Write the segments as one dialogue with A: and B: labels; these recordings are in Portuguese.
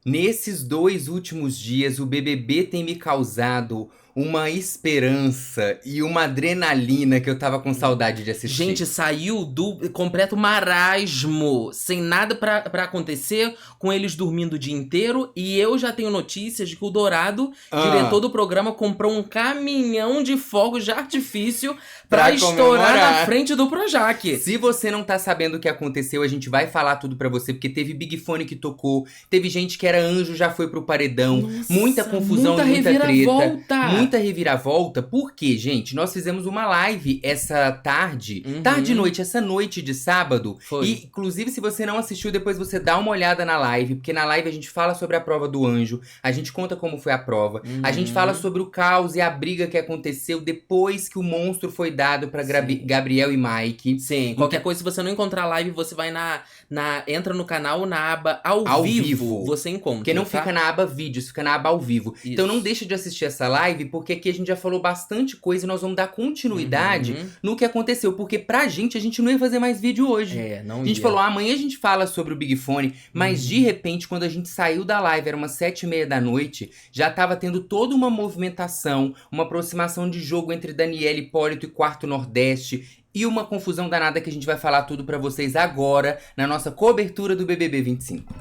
A: Nesses 2 últimos dias, o BBB tem me causado uma esperança e uma adrenalina que eu tava com saudade de assistir.
B: Gente, saiu do completo marasmo, sem nada pra acontecer, com eles dormindo o dia inteiro. E eu já tenho notícias de que o Dourado, diretor do programa, comprou um caminhão de fogos de artifício pra estourar
A: comemorar
B: na frente do Projac.
A: Se você não tá sabendo o que aconteceu, a gente vai falar tudo pra você, porque teve Big Fone que tocou, teve gente que era anjo, já foi pro paredão,
B: Nossa,
A: muita confusão, muita treta,
B: reviravolta.
A: muita reviravolta. Por quê, gente? Nós fizemos uma live essa tarde, tarde e noite, essa noite de sábado.
B: Foi.
A: E, inclusive, se você não assistiu, depois você dá uma olhada na live, porque na live a gente fala sobre a prova do anjo, a gente conta como foi a prova, a gente fala sobre o caos e a briga que aconteceu depois que o monstro foi dado pra Gabriel e Mike.
B: Sim, qualquer coisa, se você não encontrar a live, você vai entra no canal, na aba ao vivo, você encontra.
A: Porque não fica na aba vídeos, fica na aba ao vivo.
B: Isso.
A: Então não deixa de assistir essa live, porque aqui a gente já falou bastante coisa e nós vamos dar continuidade no que aconteceu. Porque pra gente, a gente não ia fazer mais vídeo hoje.
B: Não
A: A gente falou, amanhã a gente fala sobre o Big Fone, mas de repente, quando a gente saiu da live, era umas 7h30 da noite, já tava tendo toda uma movimentação, uma aproximação de jogo entre Daniela, Hipólito e Quarto Nordeste, e uma confusão danada que a gente vai falar tudo pra vocês agora, na nossa cobertura do BBB 25.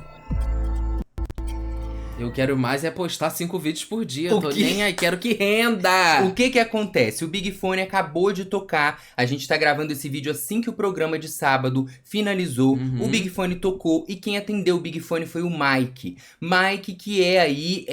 B: Eu quero mais é postar 5 vídeos por dia. Tô nem aí, quero que renda!
A: O que acontece? O Big Fone acabou de tocar. A gente tá gravando esse vídeo assim que o programa de sábado finalizou. O Big Fone tocou e quem atendeu o Big Fone foi o Mike. Mike, que ele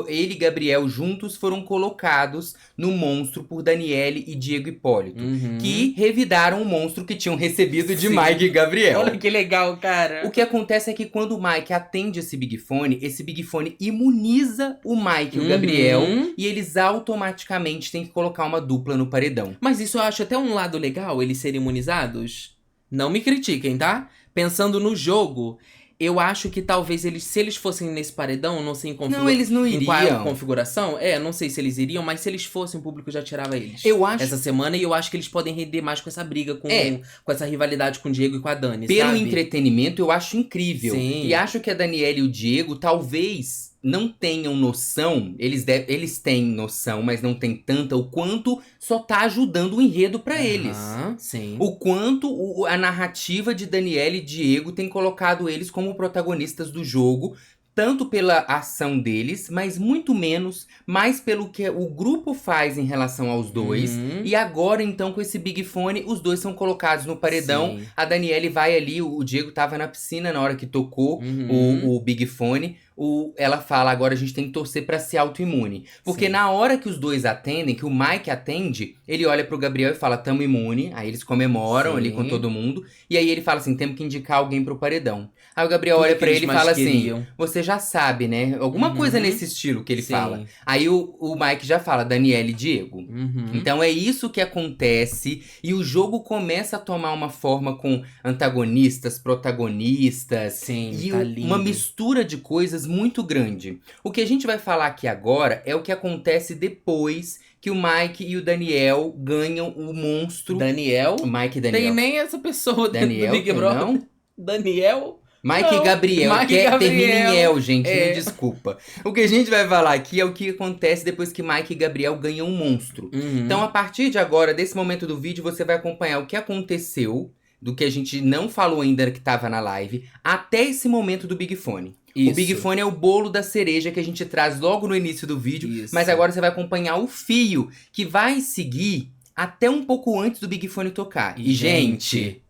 A: e Gabriel juntos foram colocados no monstro por Daniele e Diego Hipólito. Que revidaram o monstro que tinham recebido de Mike e Gabriel.
B: Olha que legal, cara.
A: O que acontece é que quando o Mike atende esse Big Fone imuniza o Mike e o Gabriel e eles automaticamente têm que colocar uma dupla no paredão.
B: Mas isso eu acho até um lado legal, eles serem imunizados. Não me critiquem, tá? Pensando no jogo, eu acho que talvez se eles fossem nesse paredão, não sei
A: Não, eles não
B: em qual
A: iriam.
B: configuração, não sei se eles iriam, mas se eles fossem, o público já tirava eles.
A: Eu acho.
B: Essa semana, e eu acho que eles podem render mais com essa briga, com essa rivalidade com o Diego e com a Dani,
A: Pelo
B: sabe?
A: entretenimento, eu acho incrível.
B: Sim.
A: E acho que a Daniela e o Diego talvez não tenham noção, eles têm noção, mas não tem tanta, o quanto só tá ajudando o enredo pra eles.
B: Sim.
A: O quanto a narrativa de Daniela e Diego tem colocado eles como protagonistas do jogo, tanto pela ação deles, mas muito menos, mais pelo que o grupo faz em relação aos dois. E agora, então, com esse Big Fone, os dois são colocados no paredão.
B: Sim.
A: A Daniele vai ali, o Diego tava na piscina na hora que tocou o Big Fone. Ela fala, agora a gente tem que torcer pra ser autoimune. Porque na hora que os dois atendem, que o Mike atende, ele olha pro Gabriel e fala, tamo imune. Aí eles comemoram ali com todo mundo. E aí ele fala assim, temos que indicar alguém pro paredão. Aí o Gabriel olha pra ele e fala assim, você já sabe, né? Alguma coisa nesse estilo que ele fala. Aí o Mike já fala, Daniela e Diego. Então é isso que acontece. E o jogo começa a tomar uma forma com antagonistas, protagonistas.
B: Sim,
A: e
B: tá lindo.
A: uma mistura de coisas muito grande. O que a gente vai falar aqui agora é o que acontece depois que o Mike e o Daniel ganham o monstro.
B: Daniel?
A: O Mike e Daniel.
B: Tem nem essa pessoa
A: Daniel,
B: do Big Brother.
A: não?
B: Daniel?
A: Mike
B: não.
A: e Gabriel,
B: Mike
A: que
B: e Gabriel.
A: termina em El, gente, me desculpa. O que a gente vai falar aqui é o que acontece depois que Mike e Gabriel ganham um monstro. Então, a partir de agora, desse momento do vídeo, você vai acompanhar o que aconteceu, do que a gente não falou ainda que tava na live, até esse momento do Big Fone.
B: Isso.
A: O Big Fone é o bolo da cereja que a gente traz logo no início do vídeo, mas agora você vai acompanhar o fio que vai seguir até um pouco antes do Big Fone tocar. E, gente...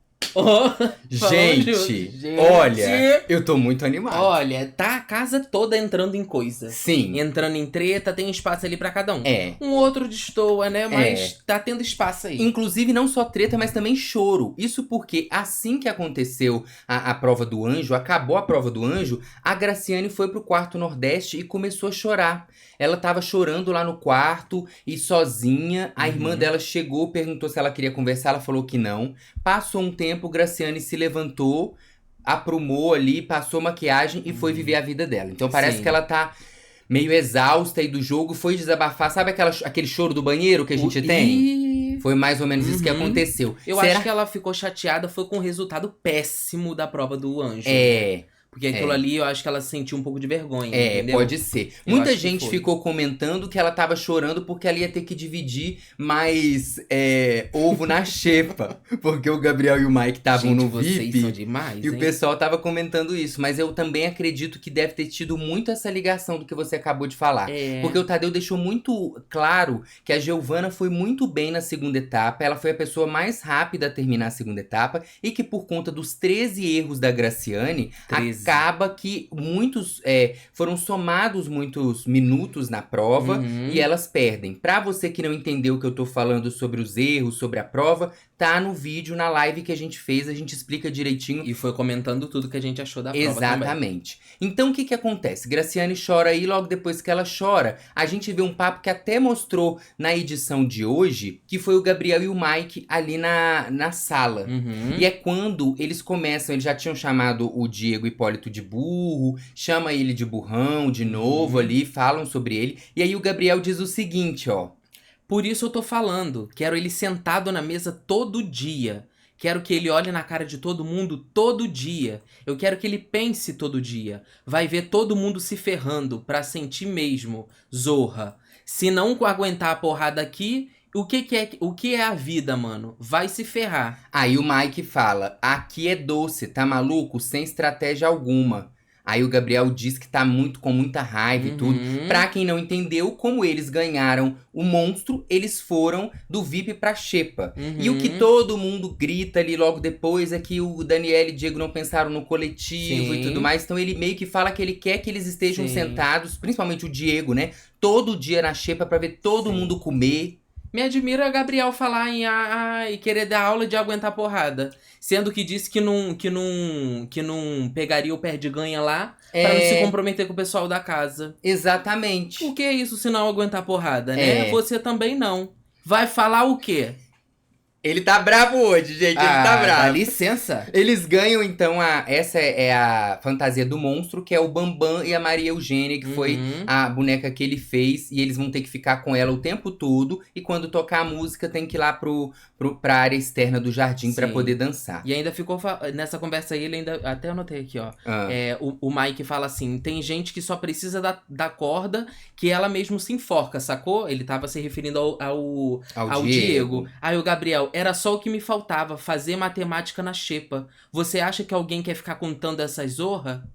A: Gente, olha, eu tô muito animado.
B: Olha, tá a casa toda entrando em coisa.
A: Sim.
B: Entrando em treta, tem espaço ali pra cada um.
A: É.
B: Um outro destoa, né? Mas tá tendo espaço aí.
A: Inclusive, não só treta, mas também choro. Isso porque assim que aconteceu a prova do anjo, acabou a prova do anjo, a Graciane foi pro quarto Nordeste e começou a chorar. Ela tava chorando lá no quarto e sozinha. A irmã dela chegou, perguntou se ela queria conversar, ela falou que não. Passou um tempo, Graciane se levantou, aprumou ali, passou maquiagem e foi viver a vida dela. Então parece que ela tá meio exausta aí do jogo, foi desabafar. Sabe aquele choro do banheiro que a gente tem? Foi mais ou menos isso que aconteceu.
B: Eu acho que ela ficou chateada foi com o resultado péssimo da prova do anjo. Porque aquilo ali, eu acho que ela sentiu um pouco de vergonha,
A: É,
B: entendeu?
A: pode ser.
B: Eu
A: Muita
B: acho que
A: gente
B: foi.
A: ficou comentando que ela tava chorando porque ela ia ter que dividir mais ovo na xepa. Porque o Gabriel e o Mike estavam
B: Gente,
A: no
B: vocês
A: VIP.
B: são demais,
A: E o
B: hein?
A: pessoal tava comentando isso, mas eu também acredito que deve ter tido muito essa ligação do que você acabou de falar.
B: É.
A: Porque o Tadeu deixou muito claro que a Giovana foi muito bem na segunda etapa, ela foi a pessoa mais rápida a terminar a segunda etapa, e que por conta dos 13 erros da Graciane,
B: 13.
A: acaba que foram somados muitos minutos na prova e elas perdem. Pra você que não entendeu o que eu tô falando sobre os erros, sobre a prova, tá no vídeo, na live que a gente fez, a gente explica direitinho.
B: E foi comentando tudo que a gente achou da prova também.
A: Exatamente. Então o que que acontece? Graciane chora aí, logo depois que ela chora, a gente vê um papo que até mostrou na edição de hoje, que foi o Gabriel e o Mike ali na sala. E é quando eles começam, eles já tinham chamado o Diego Hipólito de burro, chama ele de burrão de novo ali, falam sobre ele. E aí o Gabriel diz o seguinte, ó.
B: Por isso eu tô falando, quero ele sentado na mesa todo dia. Quero que ele olhe na cara de todo mundo todo dia. Eu quero que ele pense todo dia. Vai ver todo mundo se ferrando pra sentir mesmo. Zorra. Se não aguentar a porrada aqui, o que é a vida, mano? Vai se ferrar.
A: Aí o Mike fala, aqui é doce, tá maluco? Sem estratégia alguma. Aí o Gabriel diz que tá com muita raiva e tudo. Pra quem não entendeu, como eles ganharam o monstro, eles foram do VIP pra xepa. E o que todo mundo grita ali logo depois é que o Daniel e o Diego não pensaram no coletivo e tudo mais. Então ele meio que fala que ele quer que eles estejam sentados, principalmente o Diego, né? Todo dia na xepa pra ver todo mundo comer.
B: Me admira Gabriel falar e querer dar aula de aguentar porrada. Sendo que disse que não pegaria o perde-ganha lá pra não se comprometer com o pessoal da casa.
A: Exatamente.
B: O que é isso se não aguentar porrada, né? Você também não. Vai falar o quê?
A: Ele tá bravo hoje, gente. Ele tá bravo.
B: Dá licença.
A: Eles ganham, então, essa é a fantasia do monstro, que é o Bambam e a Maria Eugênia, que foi a boneca que ele fez. E eles vão ter que ficar com ela o tempo todo. E quando tocar a música, tem que ir lá pra área externa do jardim pra poder dançar.
B: E ainda ficou, nessa conversa aí, ele ainda, até anotei aqui, ó. O Mike fala assim, tem gente que só precisa da corda, que ela mesmo se enforca, sacou? Ele tava se referindo ao Diego. Aí o Gabriel, era só o que me faltava, fazer matemática na xepa. Você acha que alguém quer ficar contando essas zorra?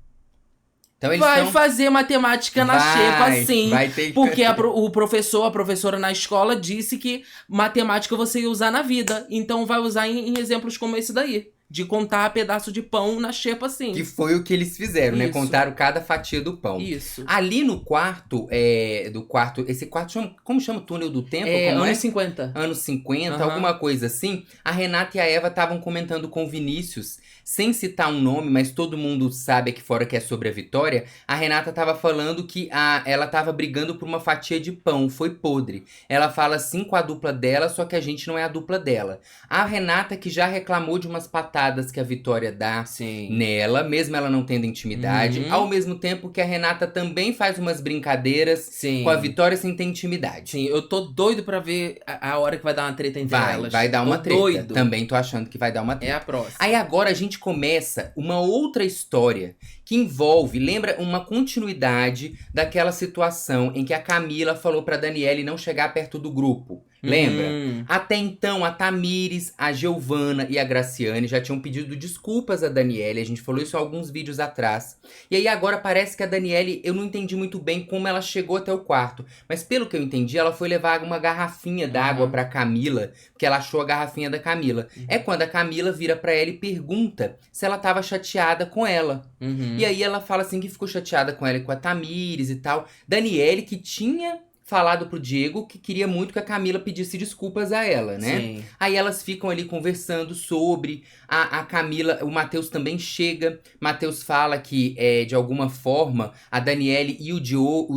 A: Então eles
B: vai fazer matemática na xepa, sim.
A: Vai ter que...
B: Porque a professora na escola disse que matemática você ia usar na vida. Então vai usar em exemplos como esse daí. De contar pedaço de pão na xepa, sim.
A: Que foi o que eles fizeram, né? Contaram cada fatia do pão.
B: Isso.
A: Ali no quarto, esse quarto chama, como chama? Túnel do Tempo?
B: Anos 50.
A: Anos 50, alguma coisa assim. A Renata e a Eva estavam comentando com o Vinícius, sem citar um nome, mas todo mundo sabe aqui fora que é sobre a Vitória. A Renata tava falando que ela tava brigando por uma fatia de pão, foi podre. Ela fala assim com a dupla dela, só que a gente não é a dupla dela. A Renata que já reclamou de umas patadas que a Vitória dá nela, mesmo ela não tendo intimidade. Ao mesmo tempo que a Renata também faz umas brincadeiras com a Vitória sem ter intimidade.
B: Sim, eu tô doido pra ver a hora que vai dar uma treta entre elas.
A: Vai dar uma treta.
B: Doido.
A: Também tô achando que vai dar uma treta.
B: É a próxima.
A: Aí agora a gente começa uma outra história que envolve, lembra, uma continuidade daquela situação em que a Camila falou pra Daniele não chegar perto do grupo. Lembra? Até então, a Tamires, a Giovana e a Graciane já tinham pedido desculpas a Daniele. A gente falou isso há alguns vídeos atrás. E aí agora parece que a Daniele, eu não entendi muito bem como ela chegou até o quarto. Mas pelo que eu entendi, ela foi levar uma garrafinha d'água pra Camila, porque ela achou a garrafinha da Camila. É quando a Camila vira pra ela e pergunta se ela tava chateada com ela. E aí ela fala assim que ficou chateada com ela e com a Tamires e tal. Daniele que tinha falado pro Diego que queria muito que a Camila pedisse desculpas a ela, né?
B: Sim.
A: Aí elas ficam ali conversando sobre a Camila, o Matheus também chega. Matheus fala que, de alguma forma, a Daniele e o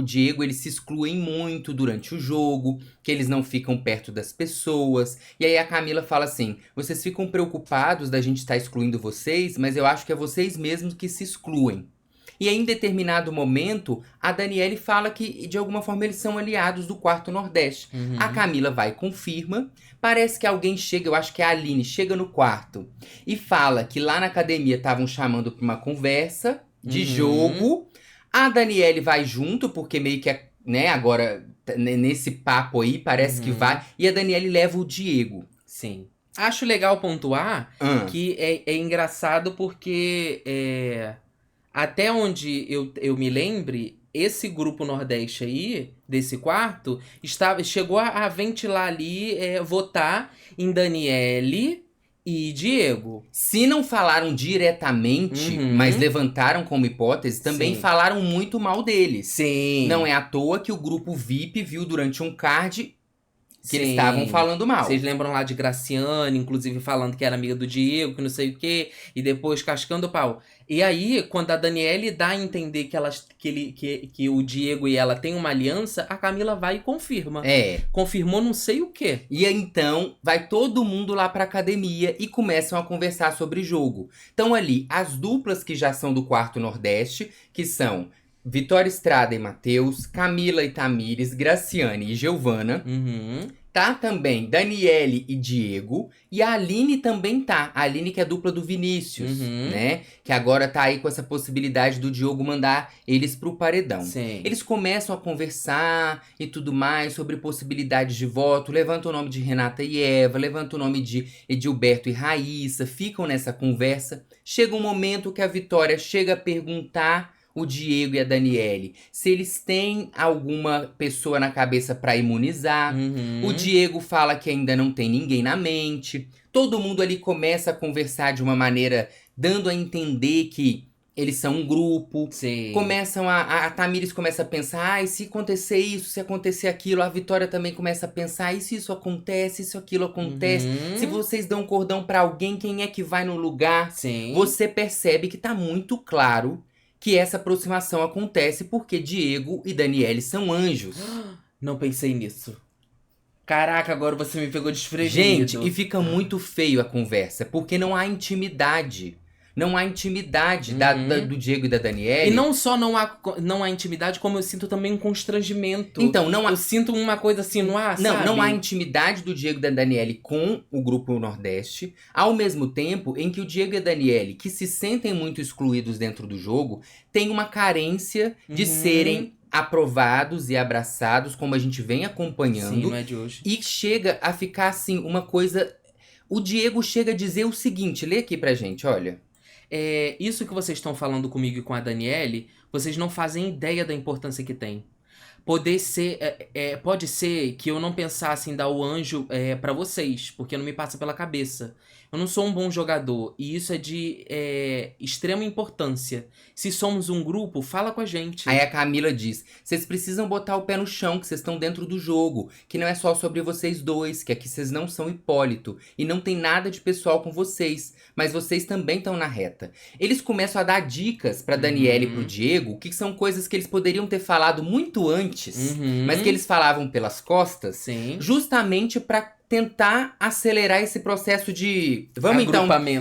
A: Diego, eles se excluem muito durante o jogo, que eles não ficam perto das pessoas. E aí a Camila fala assim, vocês ficam preocupados da gente estar excluindo vocês, mas eu acho que é vocês mesmos que se excluem. E aí, em determinado momento, a Daniele fala que, de alguma forma, eles são aliados do Quarto Nordeste. A Camila vai e confirma. Parece que alguém chega, eu acho que é a Aline, chega no quarto e fala que lá na academia estavam chamando pra uma conversa. de jogo. A Daniele vai junto, porque meio que, né, agora, nesse papo aí, parece que vai. E a Daniele leva o Diego.
B: Sim. Acho legal pontuar que é engraçado porque, até onde eu me lembre, esse grupo Nordeste aí, desse quarto, chegou a ventilar ali, votar em Daniele e Diego.
A: Se não falaram diretamente, mas levantaram como hipótese, também falaram muito mal deles.
B: Sim.
A: Não é à toa que o grupo VIP viu durante um card que eles estavam falando mal.
B: Vocês lembram lá de Graciane, inclusive falando que era amiga do Diego, que não sei o quê, e depois cascando o pau. E aí, quando a Daniele dá a entender que o Diego e ela têm uma aliança, a Camila vai e confirma. Confirmou não sei o quê.
A: E aí, então, vai todo mundo lá pra academia e começam a conversar sobre jogo. Então ali, as duplas que já são do quarto Nordeste, que são Vitória Estrada e Matheus, Camila e Tamires, Graciane e Giovana. Tá também Daniele e Diego. E a Aline também tá. A Aline que é a dupla do Vinícius, né? Que agora tá aí com essa possibilidade do Diogo mandar eles pro paredão. Eles começam a conversar e tudo mais sobre possibilidades de voto. Levanta o nome de Renata e Eva, levanta o nome de Edilberto e Raíssa. Ficam nessa conversa. Chega um momento que a Vitória chega a perguntar o Diego e a Daniele se eles têm alguma pessoa na cabeça pra imunizar. O Diego fala que ainda não tem ninguém na mente. Todo mundo ali começa a conversar de uma maneira dando a entender que eles são um grupo. Começam a Tamires começa a pensar, e se acontecer isso, se acontecer aquilo. A Vitória também começa a pensar, e se isso acontece, e se aquilo acontece. Se vocês dão cordão pra alguém, quem é que vai no lugar? Você percebe que tá muito claro que essa aproximação acontece porque Diego e Daniele são anjos.
B: Não pensei nisso. Caraca, agora você me pegou desprevenido.
A: Gente, e fica muito feio a conversa, porque não há intimidade. Não há intimidade do Diego e da Daniele.
B: E não só não há intimidade, como eu sinto também um constrangimento.
A: Então, não há...
B: Eu sinto uma coisa assim no ar, sabe?
A: Não há intimidade do Diego e da Daniele com o grupo Nordeste, ao mesmo tempo em que o Diego e a Daniele, que se sentem muito excluídos dentro do jogo, têm uma carência de serem aprovados e abraçados, como a gente vem acompanhando.
B: Sim, não é de hoje.
A: E chega a ficar assim, uma coisa... O Diego chega a dizer o seguinte, lê aqui pra gente, olha...
B: Isso que vocês estão falando comigo e com a Daniele, vocês não fazem ideia da importância que tem. Pode ser que eu não pensasse em dar o anjo pra vocês, porque não me passa pela cabeça. Eu não sou um bom jogador, e isso é de extrema importância. Se somos um grupo, fala com a gente.
A: Aí a Camila diz, vocês precisam botar o pé no chão, que vocês estão dentro do jogo. Que não é só sobre vocês dois, que aqui vocês não são Hipólito. E não tem nada de pessoal com vocês. Mas vocês também estão na reta. Eles começam a dar dicas pra Daniele e pro Diego, que são coisas que eles poderiam ter falado muito antes, mas que eles falavam pelas costas, justamente pra tentar acelerar esse processo de...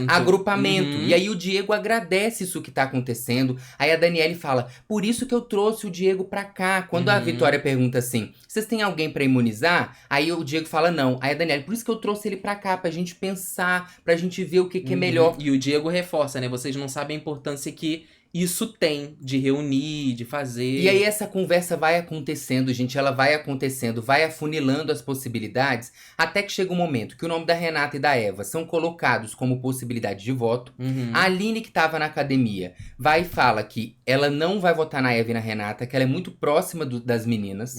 A: Agrupamento. E aí o Diego agradece isso que tá acontecendo. Aí a Daniele fala, por isso que eu trouxe o Diego pra cá. Quando a Vitória pergunta assim, vocês têm alguém pra imunizar? Aí o Diego fala, não. Aí a Daniele, por isso que eu trouxe ele pra cá, pra gente pensar, pra gente ver o que é melhor.
B: E o Diego reforça, né? Vocês não sabem a importância que isso tem de reunir, de fazer.
A: E aí essa conversa vai acontecendo, gente, ela vai acontecendo, vai afunilando as possibilidades, até que chega um momento que o nome da Renata e da Eva são colocados como possibilidade de voto. A Aline, que tava na academia, vai e fala que ela não vai votar na Eva e na Renata, que ela é muito próxima das meninas.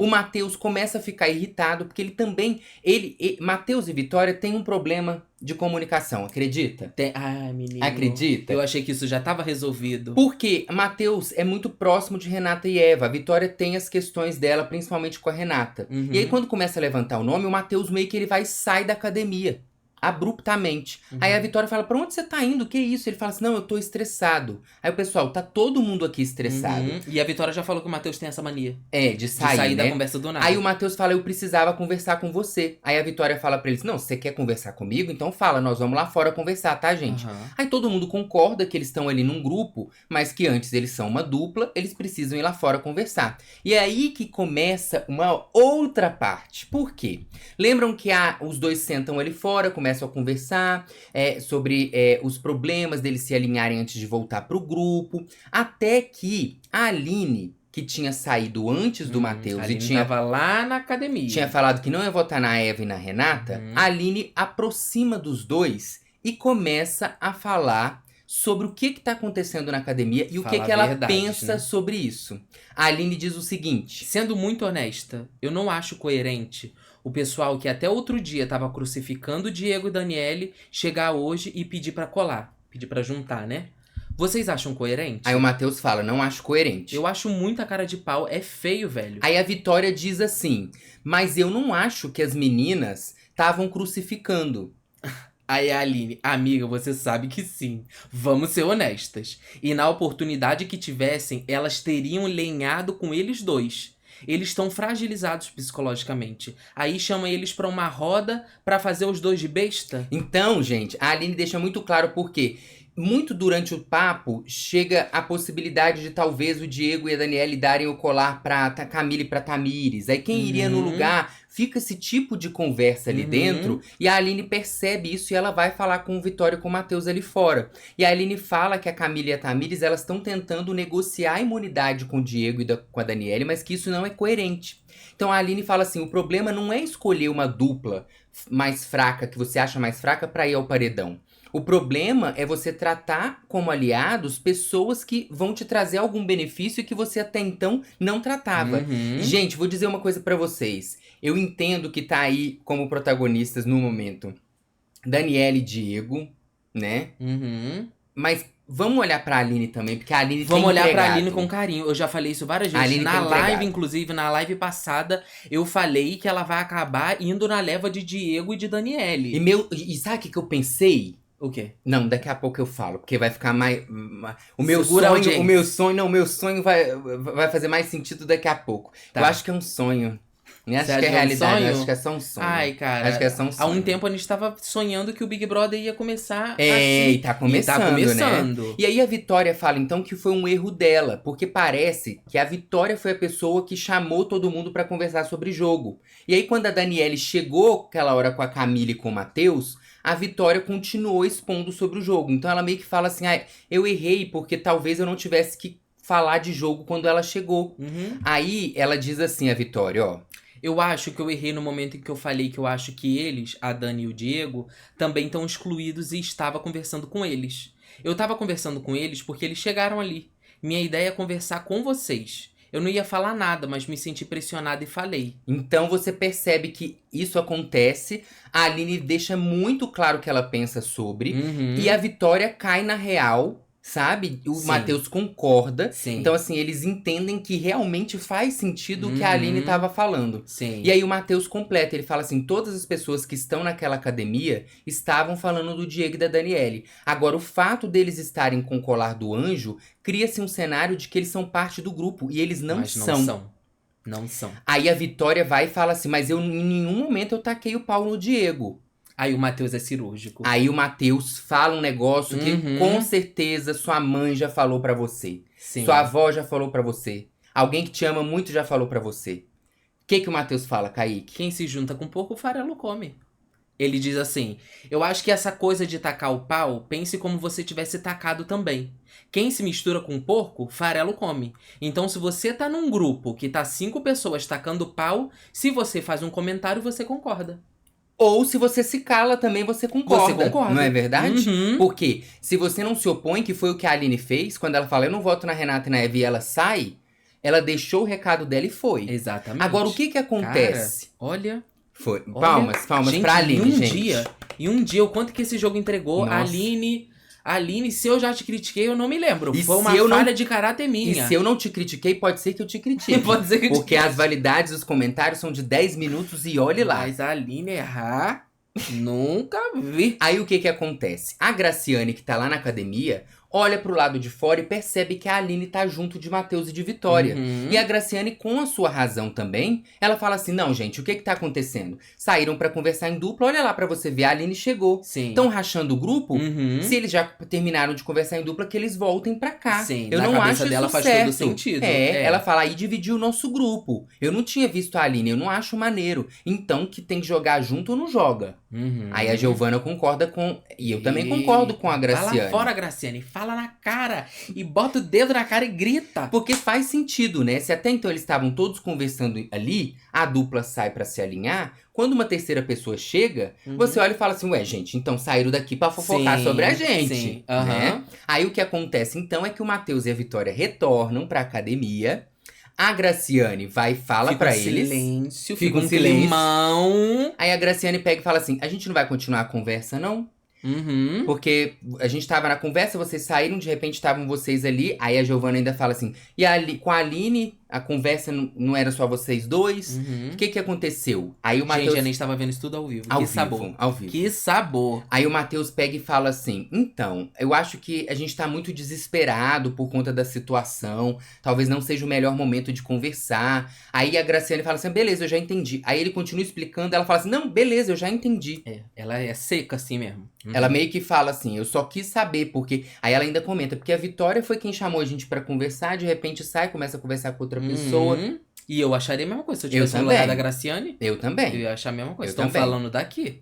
A: O Matheus começa a ficar irritado, porque ele também... Matheus e Vitória têm um problema de comunicação, acredita?
B: Ai, menino.
A: Acredita?
B: Eu achei que isso já tava resolvido.
A: Porque Matheus é muito próximo de Renata e Eva. A Vitória tem as questões dela, principalmente com a Renata. E aí, quando começa a levantar o nome, o Matheus meio que ele vai e sai da academia. Abruptamente. Aí a Vitória fala, pra onde você tá indo? Que isso? Ele fala assim, não, eu tô estressado. Aí o pessoal, tá todo mundo aqui estressado.
B: E a Vitória já falou que o Matheus tem essa mania.
A: De sair, né?
B: Da conversa do nada.
A: Aí o Matheus fala, eu precisava conversar com você. Aí a Vitória fala pra eles, não, você quer conversar comigo? Então fala, nós vamos lá fora conversar, tá, gente? Aí todo mundo concorda que eles estão ali num grupo, mas que antes eles são uma dupla, eles precisam ir lá fora conversar. E é aí que começa uma outra parte. Por quê? Lembram que os dois sentam ali fora, começam começam a conversar sobre os problemas deles se alinharem antes de voltar pro grupo. Até que a Aline, que tinha saído antes do Matheus e
B: tava lá na academia.
A: Tinha falado que não ia votar na Eva e na Renata, a Aline aproxima dos dois e começa a falar sobre o que tá acontecendo na academia e o que ela pensa sobre isso. A Aline diz o seguinte:
B: sendo muito honesta, eu não acho coerente o pessoal que até outro dia tava crucificando o Diego e Daniele chegar hoje e pedir pra colar. Pedir pra juntar, né? Vocês acham coerente?
A: Aí o Matheus fala, não acho coerente.
B: Eu acho muita cara de pau, é feio, velho.
A: Aí a Vitória diz assim, mas eu não acho que as meninas estavam crucificando.
B: Aí a Aline, amiga, você sabe que sim. Vamos ser honestas. E na oportunidade que tivessem, elas teriam lenhado com eles dois. Eles estão fragilizados psicologicamente. Aí chama eles pra uma roda pra fazer os dois de besta.
A: Então, gente, a Aline deixa muito claro por quê. Muito durante o papo, chega a possibilidade de talvez o Diego e a Daniele darem o colar pra Camila e pra Tamires. Aí quem iria no lugar, fica esse tipo de conversa ali dentro. E a Aline percebe isso e ela vai falar com o Vitória e com o Matheus ali fora. E a Aline fala que a Camila e a Tamires, elas estão tentando negociar a imunidade com o Diego e com a Daniele, mas que isso não é coerente. Então a Aline fala assim, o problema não é escolher uma dupla mais fraca, que você acha mais fraca, pra ir ao paredão. O problema é você tratar como aliados pessoas que vão te trazer algum benefício e que você até então não tratava. Gente, vou dizer uma coisa pra vocês. Eu entendo que tá aí como protagonistas no momento Daniele e Diego, né? Mas vamos olhar pra Aline também, porque a Aline
B: Vamos olhar pra Aline com carinho. Eu já falei isso várias vezes.
A: Aline
B: na live, inclusive, na live passada, eu falei que ela vai acabar indo na leva de Diego e de Daniele.
A: E sabe o que eu pensei?
B: O quê?
A: Não, daqui a pouco eu falo, porque vai ficar mais... O meu sonho vai fazer mais sentido daqui a pouco.
B: Tá.
A: Eu acho que é um sonho. Nem acho que é realidade, acho que é só um sonho.
B: Ai, cara.
A: Acho que é só um sonho.
B: Há um tempo a gente tava sonhando que o Big Brother ia começar
A: e tá começando, né? E aí a Vitória fala, então, que foi um erro dela. Porque parece que a Vitória foi a pessoa que chamou todo mundo pra conversar sobre jogo. E aí quando a Daniele chegou aquela hora com a Camila e com o Matheus, a Vitória continuou expondo sobre o jogo. Então ela meio que fala assim, eu errei porque talvez eu não tivesse que falar de jogo quando ela chegou. Aí ela diz assim, a Vitória, ó.
B: Eu acho que eu errei no momento em que eu falei que eu acho que eles, a Dani e o Diego, também estão excluídos e estava conversando com eles. Eu tava conversando com eles porque eles chegaram ali. Minha ideia é conversar com vocês. Eu não ia falar nada, mas me senti pressionada e falei.
A: Então você percebe que isso acontece, a Aline deixa muito claro o que ela pensa sobre, e a Vitória cai na real, sabe? O Matheus concorda. Então, assim, eles entendem que realmente faz sentido o que a Aline tava falando. E aí o Matheus completa, ele fala assim, todas as pessoas que estão naquela academia estavam falando do Diego e da Daniele. Agora, o fato deles estarem com o colar do anjo, cria-se um cenário de que eles são parte do grupo, e eles não são.
B: Não são.
A: Aí a Vitória vai e fala assim, mas eu em nenhum momento eu taquei o pau no Diego.
B: Aí o Matheus é cirúrgico.
A: Aí o Matheus fala um negócio que com certeza sua mãe já falou pra você. Sua avó já falou pra você. Alguém que te ama muito já falou pra você. O que o Matheus fala, Kaique?
B: Quem se junta com porco, o farelo come. Ele diz assim, eu acho que essa coisa de tacar o pau, pense como você tivesse tacado também. Quem se mistura com porco, farelo come. Então se você tá num grupo que tá 5 pessoas tacando pau, se você faz um comentário, você concorda.
A: Ou se você se cala também, você concorda. Não é verdade? Porque se você não se opõe, que foi o que a Aline fez, quando ela fala, eu não voto na Renata e na Eva, e ela sai, ela deixou o recado dela e foi.
B: Exatamente.
A: Agora, o que acontece?
B: Cara, olha...
A: Palmas
B: gente,
A: pra Aline,
B: Em um dia, o quanto que esse jogo entregou, a Aline, se eu já te critiquei, eu não me lembro. Foi uma falha de caráter minha.
A: E se eu não te critiquei, pode ser que eu te critique.
B: Pode ser que eu
A: porque as validades dos comentários são de 10 minutos e olhe lá.
B: Mas a Aline errar, nunca vi.
A: Aí o que acontece? A Graciane, que tá lá na academia, olha pro lado de fora e percebe que a Aline tá junto de Matheus e de Vitória. E a Graciane, com a sua razão também, ela fala assim, não, gente, o que tá acontecendo? Saíram pra conversar em dupla, olha lá pra você ver, a Aline chegou.
B: Sim.
A: Estão rachando o grupo? Se eles já terminaram de conversar em dupla, que eles voltem pra cá.
B: Sim,
A: eu
B: na
A: não
B: cabeça
A: acho
B: dela
A: isso
B: faz
A: certo.
B: todo sentido.
A: Ela fala, aí dividiu o nosso grupo. Eu não tinha visto a Aline, eu não acho maneiro. Então, que tem que jogar junto ou não joga? Aí a Giovana concorda com... E eu também concordo com a Graciane.
B: Fala fora, Graciane. Fala na cara. E bota o dedo na cara e grita.
A: Porque faz sentido, né? Se até então eles estavam todos conversando ali, a dupla sai pra se alinhar. Quando uma terceira pessoa chega, você olha e fala assim, ué, gente, então saíram daqui pra fofocar sobre a gente.
B: Sim.
A: Né? Aí o que acontece então é que o Matheus e a Vitória retornam pra academia. A Graciane vai e fala pra eles.
B: Fica um silêncio. Climão.
A: Aí a Graciane pega e fala assim, a gente não vai continuar a conversa, não? Porque a gente tava na conversa, vocês saíram, de repente estavam vocês ali. Aí a Giovana ainda fala assim, e com a Aline, a conversa não era só vocês dois? O que aconteceu? Aí o Matheus...
B: Gente, a gente tava vendo isso tudo ao vivo. Sabor.
A: Ao vivo.
B: Que sabor.
A: Aí o Matheus pega e fala assim, então, eu acho que a gente tá muito desesperado por conta da situação. Talvez não seja o melhor momento de conversar. Aí a Graciane fala assim, beleza, eu já entendi. Aí ele continua explicando, ela fala assim, não, beleza, eu já entendi.
B: Ela é seca assim mesmo.
A: Ela meio que fala assim, eu só quis saber, porque... Aí ela ainda comenta, porque a Vitória foi quem chamou a gente pra conversar, de repente sai, começa a conversar com outra pessoa.
B: E eu acharia a mesma coisa. Se eu tivesse no lugar da Graciane,
A: eu também.
B: Eu ia achar a mesma coisa.
A: Estão
B: falando daqui.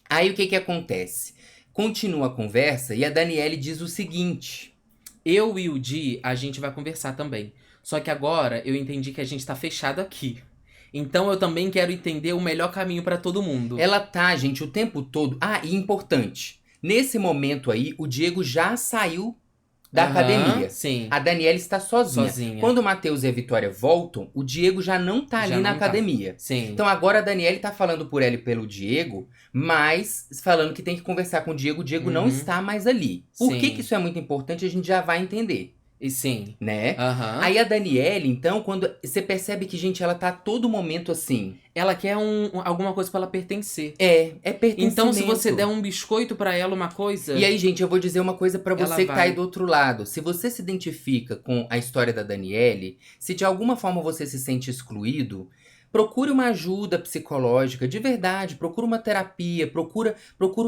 A: Aí o que acontece? Continua a conversa e a Daniele diz o seguinte.
B: Eu e o Di, a gente vai conversar também. Só que agora eu entendi que a gente tá fechado aqui. Então eu também quero entender o melhor caminho pra todo mundo.
A: Ela tá, gente, o tempo todo... Ah, e importante. Nesse momento aí, o Diego já saiu da academia.
B: Sim.
A: A Daniele está sozinha. Quando o Matheus e a Vitória voltam, o Diego já não tá ali na academia.
B: Sim.
A: Então agora a Daniele tá falando por ela e pelo Diego, mas falando que tem que conversar com o Diego. O Diego não está mais ali. Por que isso é muito importante, a gente já vai entender.
B: E sim.
A: Né? Aí a Daniele, então, quando você percebe que, gente, ela tá a todo momento assim.
B: Ela quer alguma coisa pra ela pertencer.
A: É pertencimento.
B: Então, se você der um biscoito pra ela, uma coisa...
A: E aí, gente, eu vou dizer uma coisa pra você que tá aí do outro lado. Se você se identifica com a história da Daniele, se de alguma forma você se sente excluído, procure uma ajuda psicológica, de verdade. Procura uma terapia, procura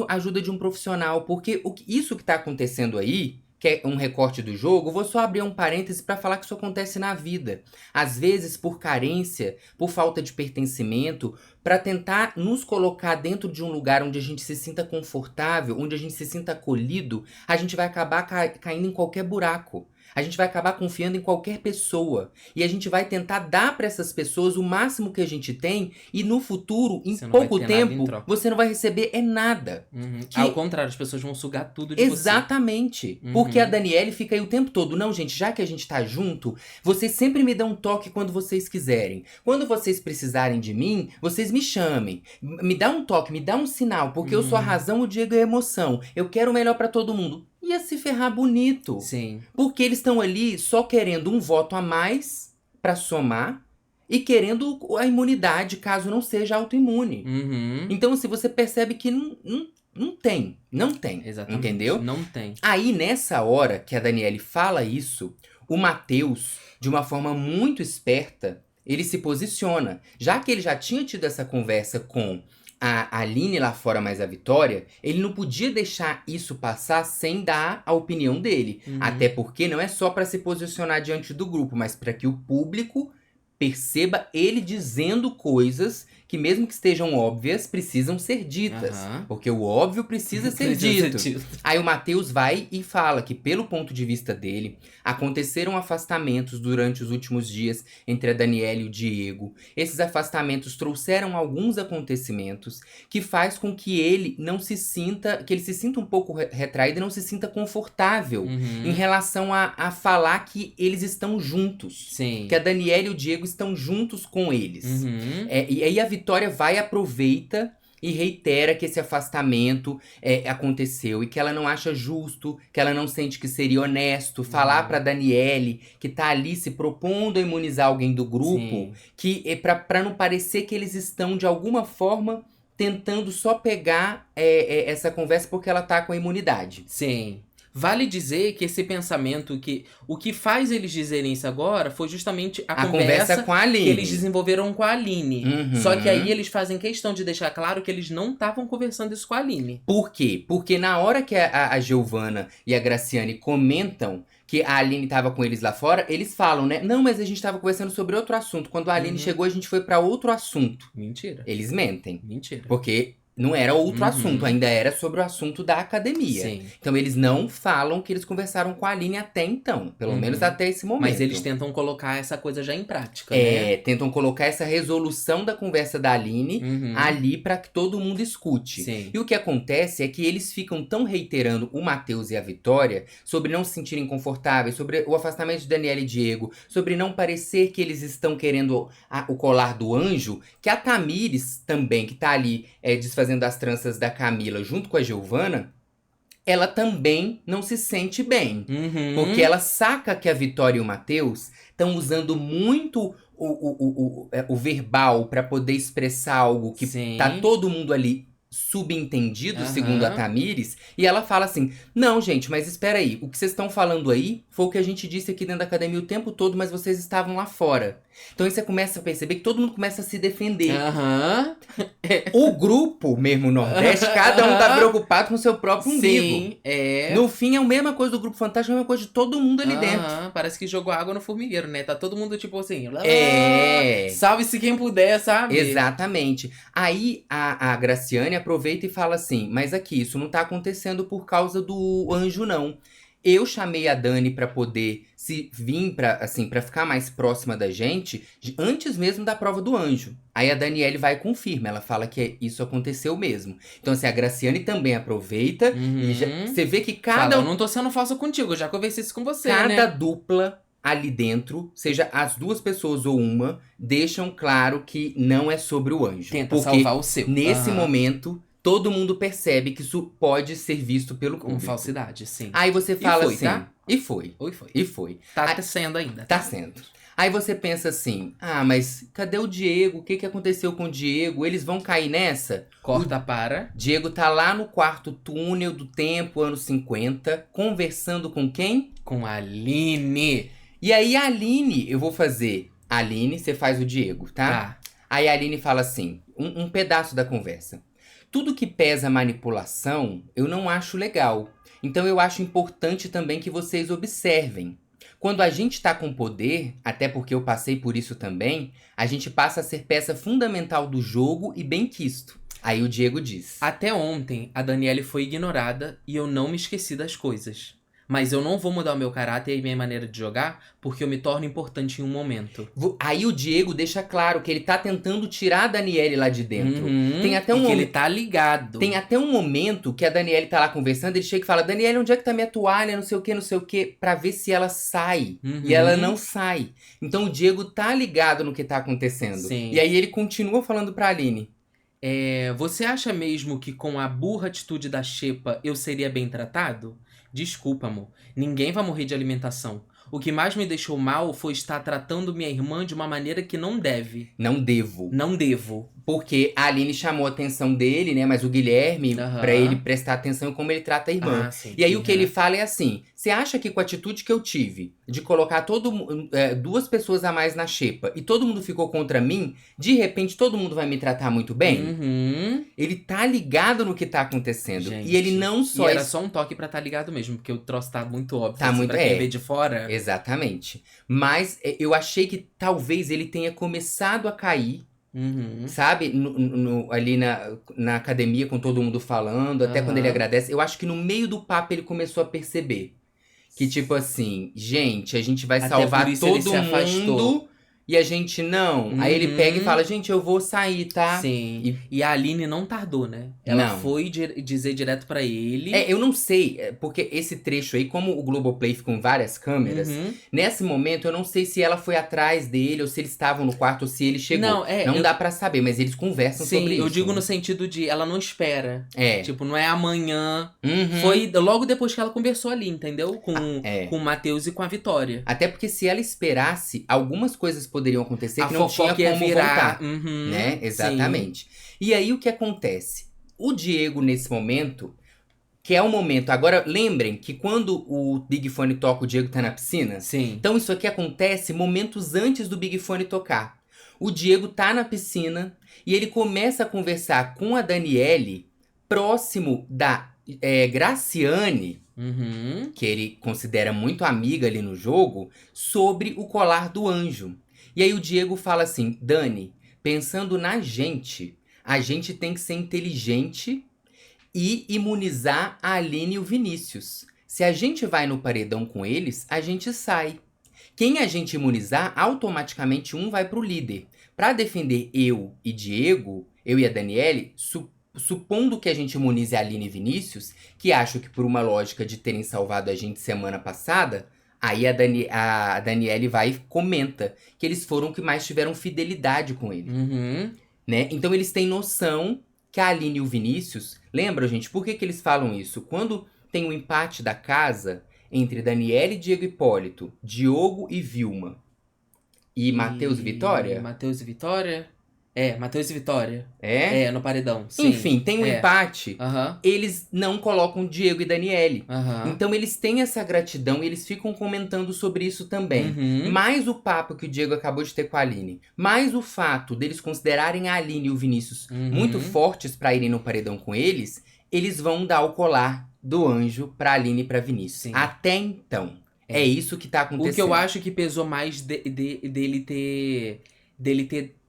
A: ajuda de um profissional. Porque isso que tá acontecendo aí... que é um recorte do jogo, vou só abrir um parêntese para falar que isso acontece na vida. Às vezes, por carência, por falta de pertencimento, para tentar nos colocar dentro de um lugar onde a gente se sinta confortável, onde a gente se sinta acolhido, a gente vai acabar caindo em qualquer buraco. A gente vai acabar confiando em qualquer pessoa. E a gente vai tentar dar para essas pessoas o máximo que a gente tem. E no futuro, em pouco tempo, você não vai receber nada.
B: Ao contrário, as pessoas vão sugar tudo de
A: Exatamente. Porque a Daniele fica aí o tempo todo. Não, gente, já que a gente tá junto, vocês sempre me dão um toque quando vocês quiserem. Quando vocês precisarem de mim, vocês me chamem. Me dá um toque, me dá um sinal. Porque eu sou a razão, o Diego é a emoção. Eu quero o melhor para todo mundo. Ia se ferrar bonito.
B: Sim.
A: Porque eles estão ali só querendo um voto a mais pra somar e querendo a imunidade caso não seja autoimune. Então, se você percebe que não tem.
B: Exatamente.
A: Entendeu?
B: Não tem.
A: Aí, nessa hora que a Daniele fala isso, o Matheus, de uma forma muito esperta, ele se posiciona. Já que ele já tinha tido essa conversa com a Aline lá fora mais a Vitória, ele não podia deixar isso passar sem dar a opinião dele. Até porque não é só para se posicionar diante do grupo, mas para que o público perceba ele dizendo coisas que, mesmo que estejam óbvias, precisam ser ditas. Porque o óbvio precisa ser dito. Aí o Matheus vai e fala que, pelo ponto de vista dele, aconteceram afastamentos durante os últimos dias entre a Daniele e o Diego. Esses afastamentos trouxeram alguns acontecimentos que faz com que ele não se sinta, que ele se sinta um pouco retraído e não se sinta confortável em relação a falar que eles estão juntos.
B: Sim.
A: Que a Daniele e o Diego estão juntos com eles. E aí a Vitória vai e aproveita e reitera que esse afastamento aconteceu e que ela não acha justo, que ela não sente que seria honesto falar pra Daniele, que tá ali se propondo a imunizar alguém do grupo, que pra não parecer que eles estão de alguma forma tentando só pegar essa conversa porque ela tá com a imunidade.
B: Sim. Vale dizer que esse pensamento, que o que faz eles dizerem isso agora foi justamente a
A: conversa com a Aline.
B: que eles desenvolveram com a Aline.
A: Uhum.
B: Só que aí eles fazem questão de deixar claro que eles não estavam conversando isso com a Aline.
A: Por quê? Porque na hora que a Giovanna e a Graciane comentam que a Aline tava com eles lá fora, eles falam, né? Não, mas a gente tava conversando sobre outro assunto. Quando a Aline chegou, a gente foi pra outro assunto.
B: Mentira.
A: Eles mentem.
B: Mentira.
A: Porque não era outro assunto, ainda era sobre o assunto da academia.
B: Sim.
A: Então eles não falam que eles conversaram com a Aline até então. Pelo menos até esse momento.
B: Mas eles tentam colocar essa coisa já em prática,
A: né? Tentam colocar essa resolução da conversa da Aline ali pra que todo mundo escute.
B: Sim.
A: E o que acontece é que eles ficam tão reiterando o Matheus e a Vitória sobre não se sentirem confortáveis, sobre o afastamento de Daniela e Diego, sobre não parecer que eles estão querendo o colar do anjo, que a Tamires também, que tá ali desfazendo as tranças da Camila junto com a Giovanna, ela também não se sente bem. Porque ela saca que a Vitória e o Matheus estão usando muito o verbal pra poder expressar algo que tá todo mundo ali subentendido, segundo a Tamires. E ela fala assim, não, gente, mas espera aí. O que vocês estão falando aí foi o que a gente disse aqui dentro da academia o tempo todo, mas vocês estavam lá fora. Então aí você começa a perceber que todo mundo começa a se defender. O grupo mesmo Nordeste, cada um tá preocupado com o seu próprio umbigo.
B: Sim, é.
A: No fim, é a mesma coisa do Grupo Fantástico, é a mesma coisa de todo mundo ali dentro.
B: Parece que jogou água no formigueiro, né? Tá todo mundo tipo assim... Salve-se quem puder, sabe?
A: Exatamente. Aí a Graciane aproveita e fala assim, mas aqui, isso não tá acontecendo por causa do anjo, não. Eu chamei a Dani pra poder vir pra ficar mais próxima da gente, antes mesmo da prova do anjo. Aí a Daniele vai e confirma, ela fala que isso aconteceu mesmo. Então assim, a Graciane também aproveita e você vê que cada...
B: eu não tô sendo falsa contigo, eu já conversei isso com você,
A: Cada dupla ali dentro, seja as duas pessoas ou uma, deixam claro que não é sobre o anjo.
B: Tenta salvar o seu.
A: Nesse momento... todo mundo percebe que isso pode ser visto pelo público.
B: Com falsidade, sim.
A: Aí você fala
B: foi,
A: assim...
B: tá?
A: E foi.
B: E foi. Tá sendo ainda.
A: Tá sendo. Aí você pensa assim... ah, mas cadê o Diego? O que aconteceu com o Diego? Eles vão cair nessa?
B: Corta para...
A: Diego tá lá no quarto túnel do tempo, anos 50, conversando com quem?
B: Com a Aline.
A: E aí a Aline... eu vou fazer... Aline, você faz o Diego, tá? Aí a Aline fala assim... um pedaço da conversa. Tudo que pesa manipulação, eu não acho legal. Então eu acho importante também que vocês observem. Quando a gente tá com poder, até porque eu passei por isso também, a gente passa a ser peça fundamental do jogo e benquisto. Aí o Diego diz...
B: até ontem, a Daniele foi ignorada e eu não me esqueci das coisas. Mas eu não vou mudar o meu caráter e minha maneira de jogar, porque eu me torno importante em um momento.
A: Aí o Diego deixa claro que ele tá tentando tirar a Daniele lá de dentro. Tem até
B: que ele tá ligado.
A: Tem até um momento que a Daniele tá lá conversando, ele chega e fala, Daniele, onde é que tá minha toalha, não sei o que, pra ver se ela sai. E ela não sai. Então o Diego tá ligado no que tá acontecendo.
B: Sim.
A: E aí ele continua falando pra Aline.
B: Você acha mesmo que com a burra atitude da Xepa eu seria bem tratado? Desculpa, amor. Ninguém vai morrer de alimentação. O que mais me deixou mal foi estar tratando minha irmã de uma maneira que não deve.
A: Não devo.
B: Não devo.
A: Porque a Aline chamou a atenção dele, né? Mas o Guilherme, pra ele prestar atenção em como ele trata a irmã. E aí o que ele fala é assim... você acha que com a atitude que eu tive de colocar duas pessoas a mais na xepa e todo mundo ficou contra mim, de repente todo mundo vai me tratar muito bem? Ele tá ligado no que tá acontecendo.
B: Gente,
A: e ele não só...
B: e era só um toque pra tá ligado mesmo, porque o troço tá muito óbvio.
A: Tá
B: assim,
A: muito,
B: pra quem vê de fora.
A: Exatamente. Mas eu achei que talvez ele tenha começado a cair. Sabe? Ali na academia com todo mundo falando, até quando ele agradece. Eu acho que no meio do papo ele começou a perceber. Que tipo assim, gente, a gente vai salvar todo mundo e a gente não. Aí ele pega e fala, gente, eu vou sair, tá?
B: Sim. E a Aline não tardou, né? Ela foi dizer direto pra ele.
A: Eu não sei, porque esse trecho aí, como o Globoplay ficou em várias câmeras, nesse momento eu não sei se ela foi atrás dele, ou se eles estavam no quarto, ou se ele chegou. Não dá pra saber, mas eles conversam sobre isso.
B: Eu digo no sentido de, ela não espera.
A: É.
B: Tipo, não é amanhã. Foi logo depois que ela conversou ali, entendeu? Com o Matheus e com a Vitória.
A: Até porque se ela esperasse, algumas coisas poderiam acontecer que não tinha como
B: virar.
A: voltar. Né? Exatamente. Sim. E aí o que acontece? O Diego, nesse momento, Que é o momento. Agora, lembrem que quando o Big Fone toca, o Diego tá na piscina.
B: Sim.
A: Então, isso aqui acontece momentos antes do Big Fone tocar. O Diego tá na piscina e ele começa a conversar com a Daniele, próximo da Graciane, que ele considera muito amiga ali no jogo, sobre o colar do anjo. E aí o Diego fala assim: Dani, pensando na gente, a gente tem que ser inteligente e imunizar a Aline e o Vinícius. Se a gente vai no paredão com eles, a gente sai. Quem a gente imunizar, automaticamente um vai pro líder. Pra defender eu e Diego, eu e a Daniele, supondo que a gente imunize a Aline e Vinícius, que acho que por uma lógica de terem salvado a gente semana passada, aí a Daniele vai e comenta que eles foram os que mais tiveram fidelidade com ele. Né? Então eles têm noção que a Aline e o Vinícius... Lembra, gente, por que eles falam isso? Quando tem um empate da casa entre Daniele e Diego Hipólito, Diogo e Vilma e Matheus e Vitória...
B: Matheus e Vitória? Matheus e Vitória. No paredão. Sim.
A: Enfim, tem um empate. Eles não colocam Diego e Daniele. Então eles têm essa gratidão e eles ficam comentando sobre isso também. Mais o papo que o Diego acabou de ter com a Aline. Mais o fato deles considerarem a Aline e o Vinícius muito fortes pra irem no paredão com eles. Eles vão dar o colar do anjo pra Aline e pra Vinícius. Sim. Até então. É isso que tá acontecendo.
B: O que eu acho que pesou mais dele ter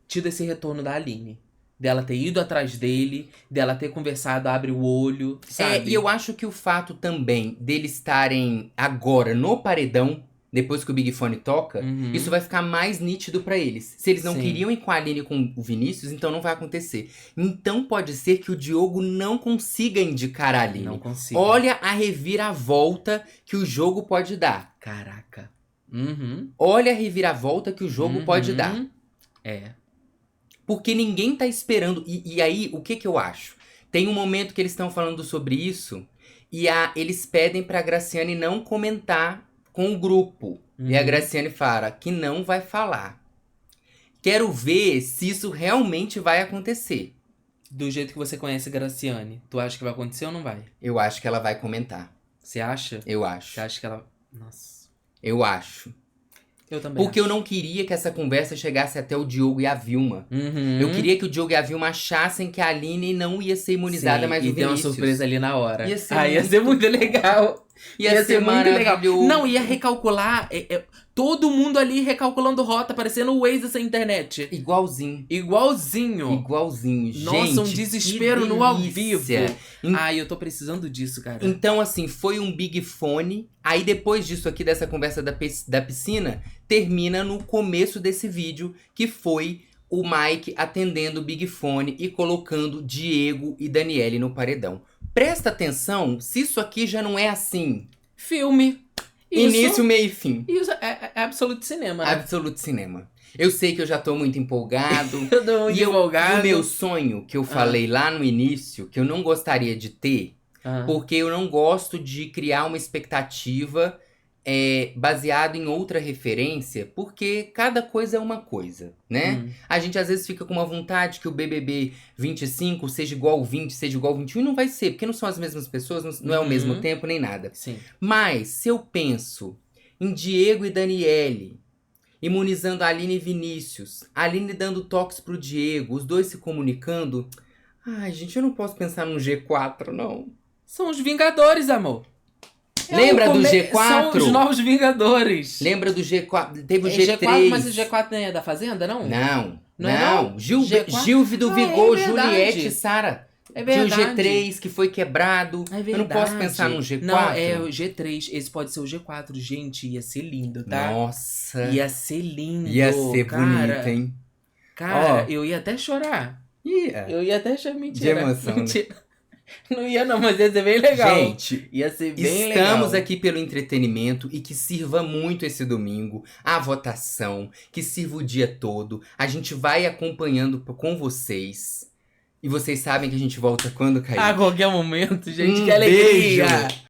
B: tido esse retorno da Aline. Dela ter ido atrás dele, dela ter conversado, abre o olho, sabe?
A: E eu acho que o fato também deles estarem agora no paredão, depois que o Big Fone toca, isso vai ficar mais nítido pra eles. Se eles não queriam ir com a Aline e com o Vinícius, então não vai acontecer. Então pode ser que o Diogo não consiga indicar a Aline.
B: Não consiga.
A: Olha a reviravolta que o jogo pode dar.
B: Caraca.
A: Olha a reviravolta que o jogo pode dar. Porque ninguém tá esperando. E aí, o que eu acho? Tem um momento que eles estão falando sobre isso e eles pedem pra Graciane não comentar com o grupo. E a Graciane fala que não vai falar. Quero ver se isso realmente vai acontecer.
B: Do jeito que você conhece a Graciane, tu acha que vai acontecer ou não vai?
A: Eu acho que ela vai comentar.
B: Você acha?
A: Eu acho.
B: Você acha que ela... Nossa.
A: Eu acho.
B: Eu também
A: Porque eu não queria que essa conversa chegasse até o Diogo e a Vilma. Eu queria que o Diogo e a Vilma achassem que a Aline não ia ser imunizada, mas o Vinícius.
B: E ter uma surpresa ali na hora.
A: Ia ser
B: ia ser muito legal. Ia ser muito legal. Não, ia recalcular. Todo mundo ali recalculando rota, parecendo o Waze dessa internet.
A: Igualzinho.
B: Nossa,
A: gente,
B: um desespero no ao vivo. Eu tô precisando disso, cara.
A: Então, assim, foi um Big Fone. Aí, depois disso aqui, dessa conversa da piscina, termina no começo desse vídeo, que foi o Mike atendendo o Big Fone e colocando Diego e Daniele no paredão. Presta atenção se isso aqui já não é assim.
B: Filme.
A: Início, meio e fim.
B: Isso é Absolute Cinema, né?
A: Absolute Cinema. Eu sei que eu já tô muito empolgado.
B: Eu tô muito empolgado.
A: E o meu sonho, que eu falei lá no início, que eu não gostaria de ter, porque eu não gosto de criar uma expectativa baseado em outra referência, porque cada coisa é uma coisa, né? A gente às vezes fica com uma vontade que o BBB 25 seja igual ao 20, seja igual ao 21, e não vai ser, porque não são as mesmas pessoas, não é o mesmo tempo nem nada.
B: Sim.
A: Mas se eu penso em Diego e Daniele imunizando a Aline e Vinícius, a Aline dando toques pro Diego, os dois se comunicando, ai gente, eu não posso pensar num G4, não.
B: São os Vingadores, amor.
A: Lembra do G4?
B: São os novos Vingadores.
A: Lembra do G4? Teve o G3.
B: G4, mas o G4 não é da Fazenda, não?
A: Não. Gilve do Vigor, Juliette e Sara.
B: É verdade.
A: Tinha o G3 que foi quebrado.
B: É verdade.
A: Eu não posso pensar num G4.
B: Não, é o G3. Esse pode ser o G4. Gente, ia ser lindo, tá?
A: Nossa.
B: Ia ser lindo.
A: Ia ser bonito, hein?
B: Cara, eu ia até chorar. Eu ia até chorar. Mentira.
A: De emoção.
B: Mentira. Né? Não ia não, mas ia ser bem legal.
A: Gente,
B: ia ser bem legal.
A: Estamos aqui pelo entretenimento e que sirva muito esse domingo a votação, que sirva o dia todo. A gente vai acompanhando com vocês. E vocês sabem que a gente volta quando cair.
B: A qualquer momento, gente. Que alegria!
A: Beijo.